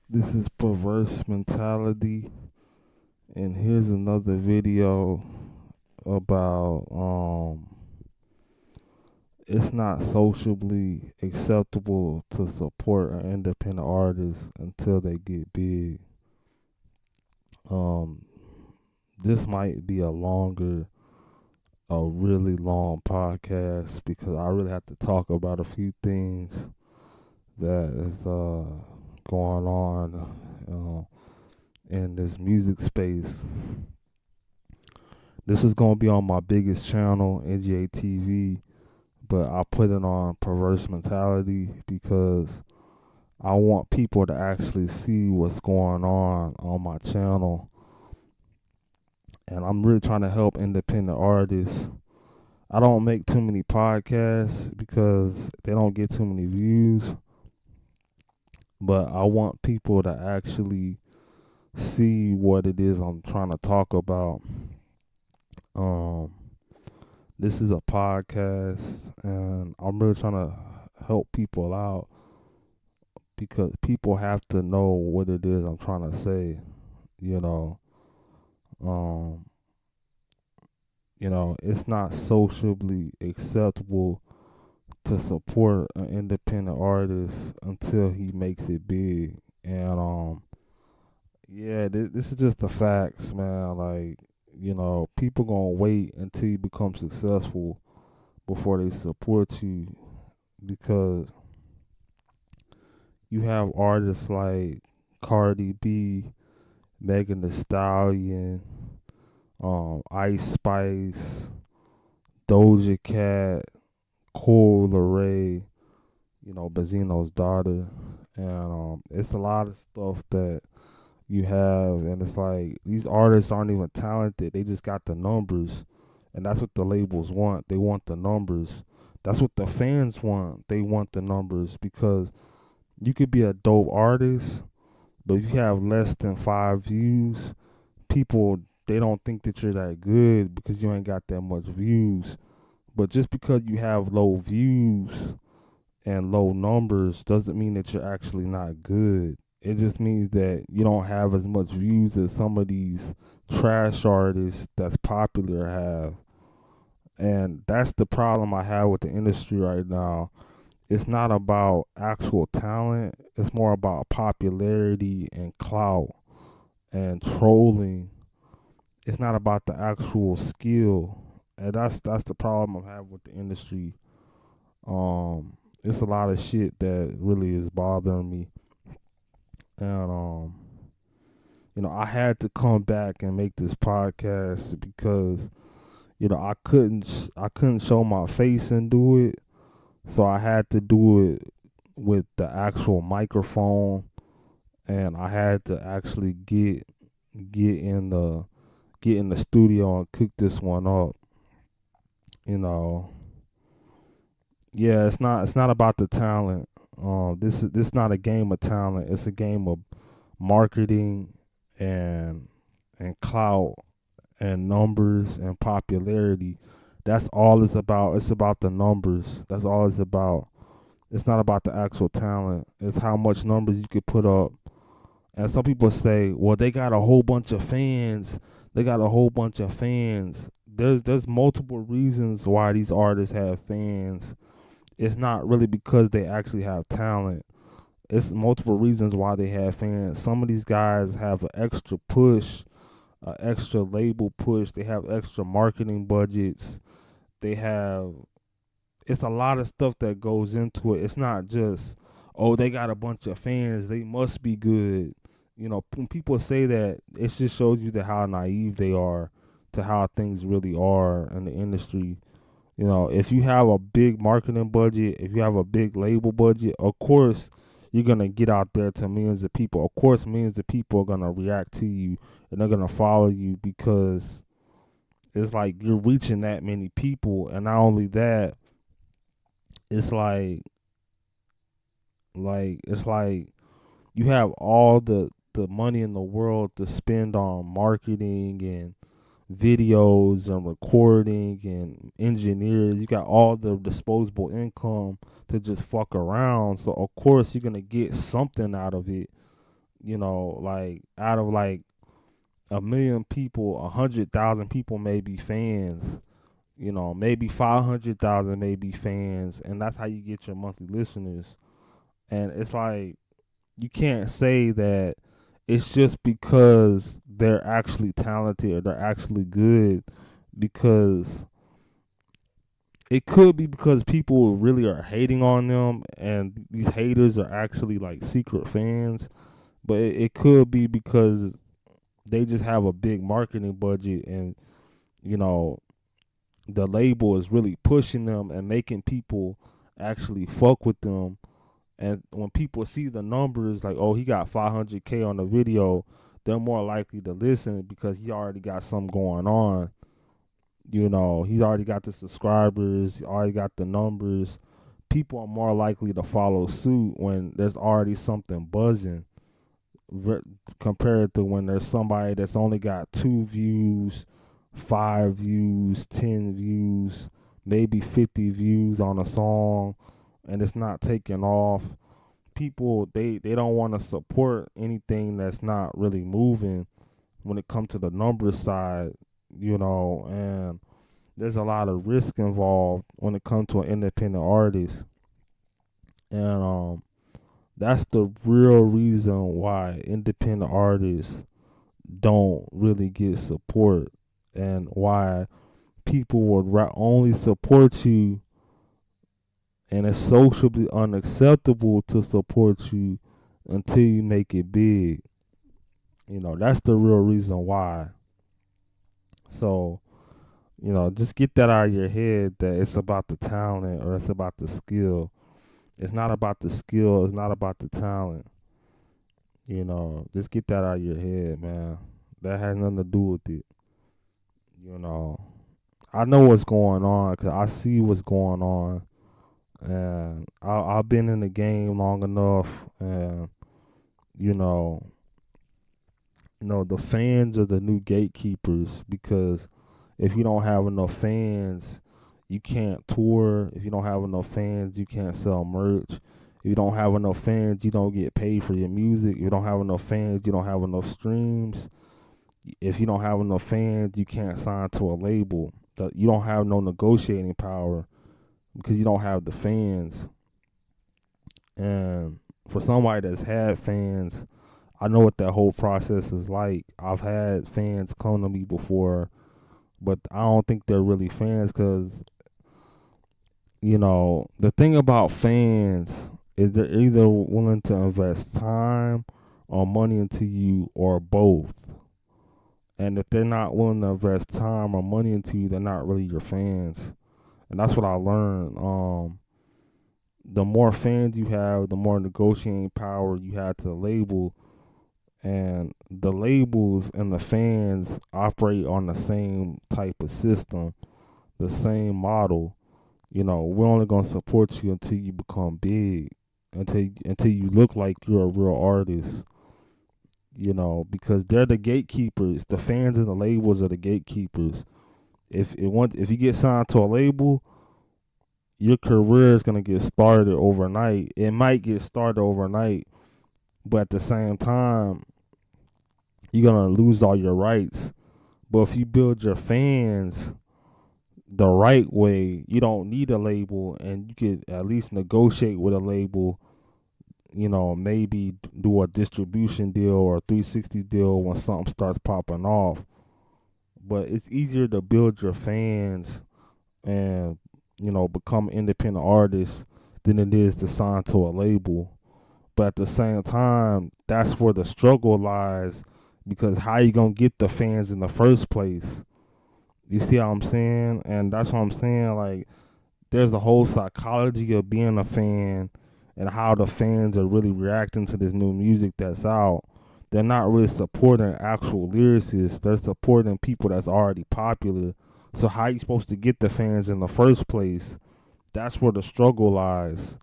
This is Perverse Mentality, and here's another video about it's not socially acceptable to support an independent artist until they get big. Um, this might be a really long podcast because I really have to talk about a few things that is going on in this music space. This is gonna be on my biggest channel, NGA TV, but I put it on Perverse Mentality because I want people to actually see what's going on my channel, and I'm really trying to help independent artists. I don't make too many podcasts because they don't get too many views, but I want people to actually see what it is I'm trying to talk about. Um, this is a podcast, and I'm really trying to help people out because people have to know what it is I'm trying to say. You know, um, it's not socially acceptable to support an independent artist until he makes it big. And yeah, this is just the facts, man. Like, people gonna wait until you become successful before they support you because you have artists like Cardi B, Megan Thee Stallion, Ice Spice, Doja Cat, Coral Ray, Bazino's daughter, and it's a lot of stuff that you have, and it's like these artists aren't even talented; they just got the numbers, and that's what the labels want. They want the numbers. That's what the fans want. They want the numbers because you could be a dope artist, but if you have less than 5 views, people they don't think that you're that good because you ain't got that much views. But just because you have low views and low numbers doesn't mean that you're actually not good. It just means that you don't have as much views as some of these trash artists that's popular have. And that's the problem I have with the industry right now. It's not about actual talent, it's more about popularity and clout and trolling. It's not about the actual skill. And that's the problem I have with the industry. It's a lot of shit that really is bothering me. And I had to come back and make this podcast because I couldn't show my face and do it, so I had to do it with the actual microphone, and I had to actually get in the get in the studio and cook this one up. You know, yeah, it's not about the talent. This is not a game of talent. It's a game of marketing and clout and numbers and popularity. That's all it's about. It's about the numbers. That's all it's about. It's not about the actual talent. It's how much numbers you could put up. And some people say, well, they got a whole bunch of fans. They got a whole bunch of fans. There's multiple reasons why these artists have fans. It's not really because they actually have talent. It's multiple reasons why they have fans. Some of these guys have an extra push, an extra label push. They have extra marketing budgets. They have it's a lot of stuff that goes into it. It's not just, oh, they got a bunch of fans, they must be good. When people say that, it just shows you that how naive they are to how things really are in the industry. If you have a big marketing budget, if you have a big label budget, of course you're gonna get out there to millions of people. Of course, millions of people are gonna react to you and they're gonna follow you because it's like you're reaching that many people, and not only that, it's like you have all the money in the world to spend on marketing and videos and recording and engineers. You got all the disposable income to just fuck around. So of course you're gonna get something out of it. Like out of like 1 million people, 100,000 people may be fans. Maybe 500,000 may be fans, and that's how you get your monthly listeners. And it's like you can't say that it's just because they're actually talented or they're actually good, because it could be because people really are hating on them and these haters are actually like secret fans, but it could be because they just have a big marketing budget, and you know the label is really pushing them and making people actually fuck with them. And when people see the numbers, like, oh, he got 500K on the video, they're more likely to listen because he already got something going on. He's already got the subscribers, already got the numbers. People are more likely to follow suit when there's already something buzzing, compared to when there's somebody that's only got 2 views, 5 views, 10 views, maybe 50 views on a song, and it's not taking off. People, they don't want to support anything that's not really moving when it comes to the numbers side, and there's a lot of risk involved when it comes to an independent artist. And that's the real reason why independent artists don't really get support, and why people would only support you, and it's socially unacceptable to support you until you make it big. That's the real reason why. So, just get that out of your head that it's about the talent or it's about the skill. It's not about the skill, it's not about the talent. Just get that out of your head, man. That has nothing to do with it. You know, I know what's going on because I see what's going on, and I've been in the game long enough, and you know, the fans are the new gatekeepers, because if you don't have enough fans, you can't tour. If you don't have enough fans, you can't sell merch. If you don't have enough fans, you don't get paid for your music. If you don't have enough fans, you don't have enough streams. If you don't have enough fans, you can't sign to a label. You don't have no negotiating power because you don't have the fans. And for somebody that's had fans, I know what that whole process is like. I've had fans come to me before, but I don't think they're really fans, because the thing about fans is they're either willing to invest time or money into you, or both. And if they're not willing to invest time or money into you, they're not really your fans. And that's what I learned. The more fans you have, the more negotiating power you have to the label. And the labels and the fans operate on the same type of system, the same model. We're only gonna support you until you become big, until you look like you're a real artist. Because they're the gatekeepers. The fans and the labels are the gatekeepers. If you get signed to a label, your career is gonna get started overnight. It might get started overnight, but at the same time, you're gonna lose all your rights. But if you build your fans the right way, you don't need a label, and you could at least negotiate with a label. Maybe do a distribution deal or a 360 deal when something starts popping off. But it's easier to build your fans and become independent artists than it is to sign to a label. But at the same time, that's where the struggle lies, because how you gonna get the fans in the first place? You see how I'm saying? And that's what I'm saying. Like, there's the whole psychology of being a fan and how the fans are really reacting to this new music that's out. They're not really supporting actual lyricists. They're supporting people that's already popular. So how you supposed to get the fans in the first place? That's where the struggle lies.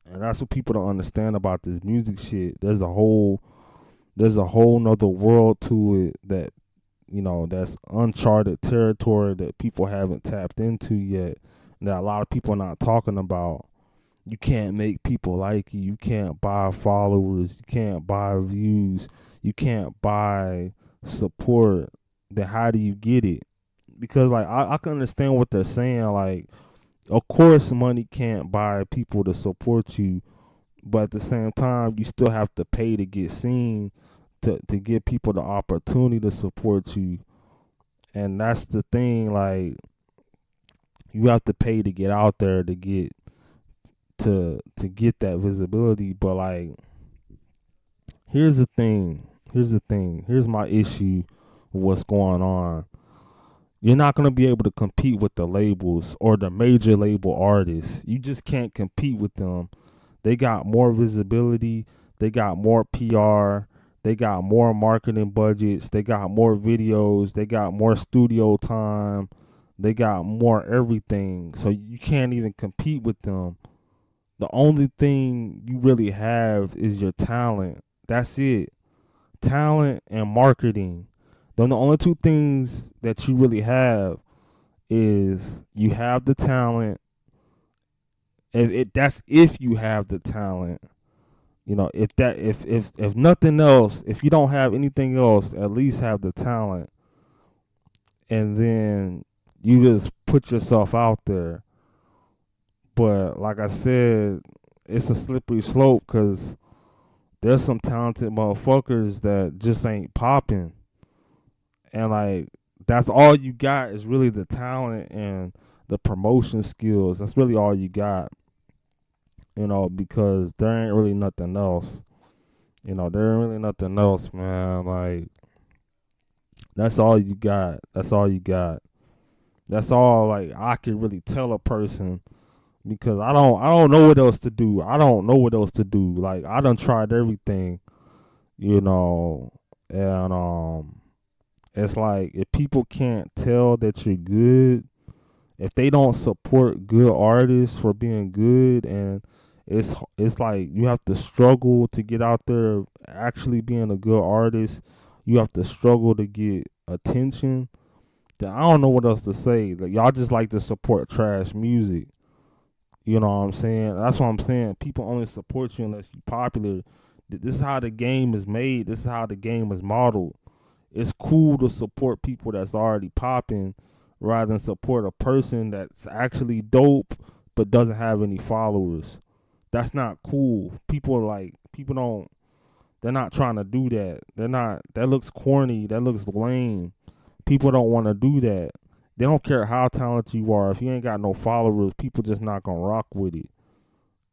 And that's what people don't understand about this music shit. There's a whole nother world to it that that's uncharted territory that people haven't tapped into yet, that a lot of people are not talking about. You can't make people like you. You can't buy followers. You can't buy views. You can't buy support. Then how do you get it? Because like I can understand what they're saying. Like, of course, money can't buy people to support you, but at the same time, you still have to pay to get seen, to give people the opportunity to support you. And that's the thing. Like, you have to pay to get out there to get that visibility. But like, here's the thing. Here's the thing. Here's my issue with what's going on. You're not going to be able to compete with the labels or the major label artists. You just can't compete with them. They got more visibility. They got more PR. They got more marketing budgets. They got more videos. They got more studio time. They got more everything. So you can't even compete with them. The only thing you really have is your talent. That's it. Talent and marketing. Then the only two things that you really have is you have the talent. That's if you have the talent. If nothing else, if you don't have anything else, at least have the talent. And then you just put yourself out there. But like I said, it's a slippery slope because there's some talented motherfuckers that just ain't popping. And like, that's all you got is really the talent and the promotion skills. That's really all you got. Because there ain't really nothing else. There ain't really nothing else, man. Like, that's all you got. That's all you got. That's all like I can really tell a person, because I don't know what else to do. I don't know what else to do. Like, I done tried everything, and it's like, if people can't tell that you're good, if they don't support good artists for being good, and it's like you have to struggle to get out there actually being a good artist, you have to struggle to get attention, then I don't know what else to say. Like, y'all just like to support trash music. You know what I'm saying? That's what I'm saying. People only support you unless you're popular. This is how the game is made. This is how the game is modeled. It's cool to support people that's already popping rather than support a person that's actually dope but doesn't have any followers. That's not cool. People don't, they're not trying to do that. That looks corny. That looks lame. People don't want to do that. They don't care how talented you are. If you ain't got no followers, people just not going to rock with it.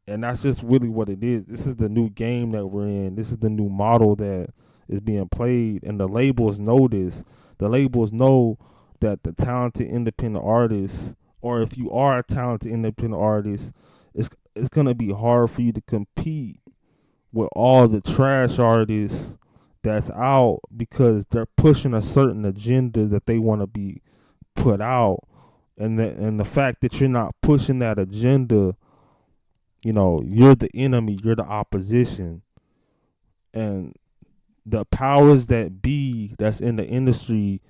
And that's just really what it is. This is the new game that we're in. This is the new model that is being played. And the labels know this. The labels know that the talented independent artists, or if you are a talented independent artist, it's going to be hard for you to compete with all the trash artists that's out, because they're pushing a certain agenda that they want to be put out. And the fact that you're not pushing that agenda, you're the enemy, you're the opposition. And the powers that be that's in the industry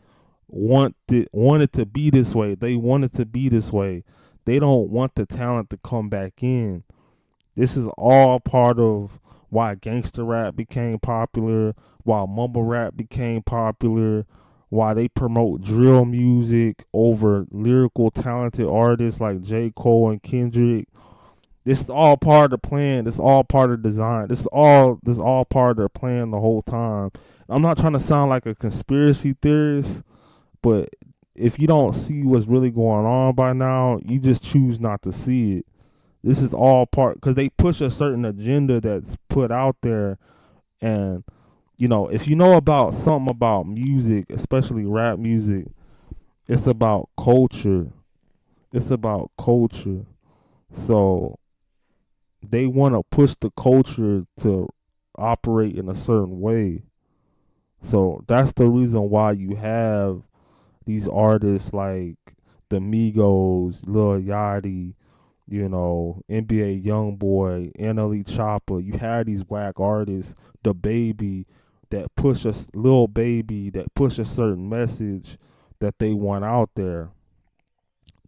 want it to be this way. They want it to be this way. They don't want the talent to come back in. This is all part of why gangster rap became popular, why mumble rap became popular, why they promote drill music over lyrical talented artists like J. Cole and Kendrick. This is all part of the plan. This is all part of the design. This is all part of their plan the whole time. I'm not trying to sound like a conspiracy theorist, but if you don't see what's really going on by now, you just choose not to see it. This is all part, because they push a certain agenda that's put out there. And if you know about something about music, especially rap music, it's about culture. It's about culture. So they want to push the culture to operate in a certain way. So that's the reason why you have these artists like the Migos, Lil Yachty, NBA YoungBoy, NLE Chopper. You had these whack artists, The Baby, that push a little baby, that push a certain message that they want out there.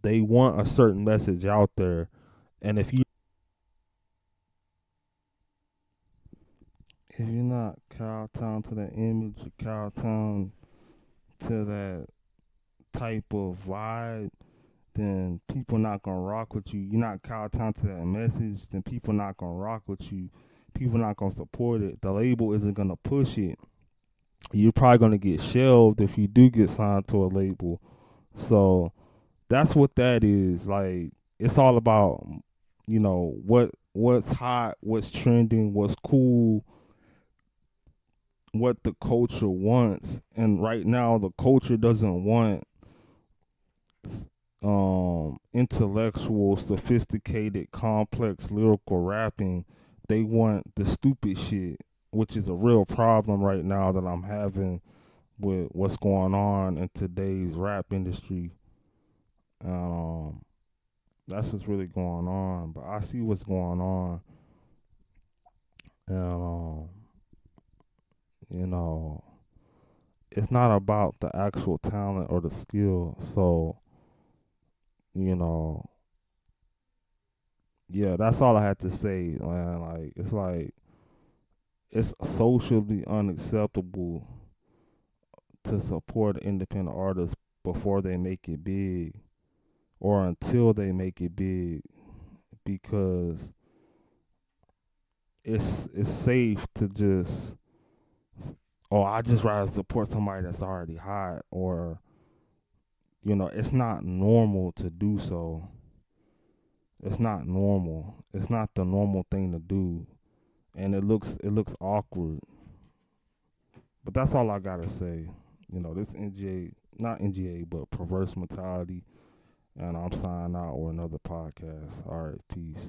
They want a certain message out there, and if you're not kowtown to that image, or kowtown to that type of vibe, then people not gonna rock with you. You're not kowtown to that message, then people not gonna rock with you. People not gonna support it. The label isn't gonna push it. You're probably gonna get shelved if you do get signed to a label. So that's what that is. Like, it's all about, what's hot, what's trending, what's cool, what the culture wants. And right now the culture doesn't want intellectual, sophisticated, complex lyrical rapping. They want the stupid shit, which is a real problem right now that I'm having with what's going on in today's rap industry. Um, that's what's really going on. But I see what's going on, and you know, it's not about the actual talent or the skill. So, you know, yeah, that's all I had to say, man. It's socially unacceptable to support independent artists before they make it big or until they make it big, because it's safe to just, oh, I just rather support somebody that's already hot, or it's not normal to do so. It's not normal. It's not the normal thing to do, and it looks awkward. But that's all I gotta say. This NGA, not NGA, but Perverse Mentality, and I'm signing out with another podcast. All right, peace.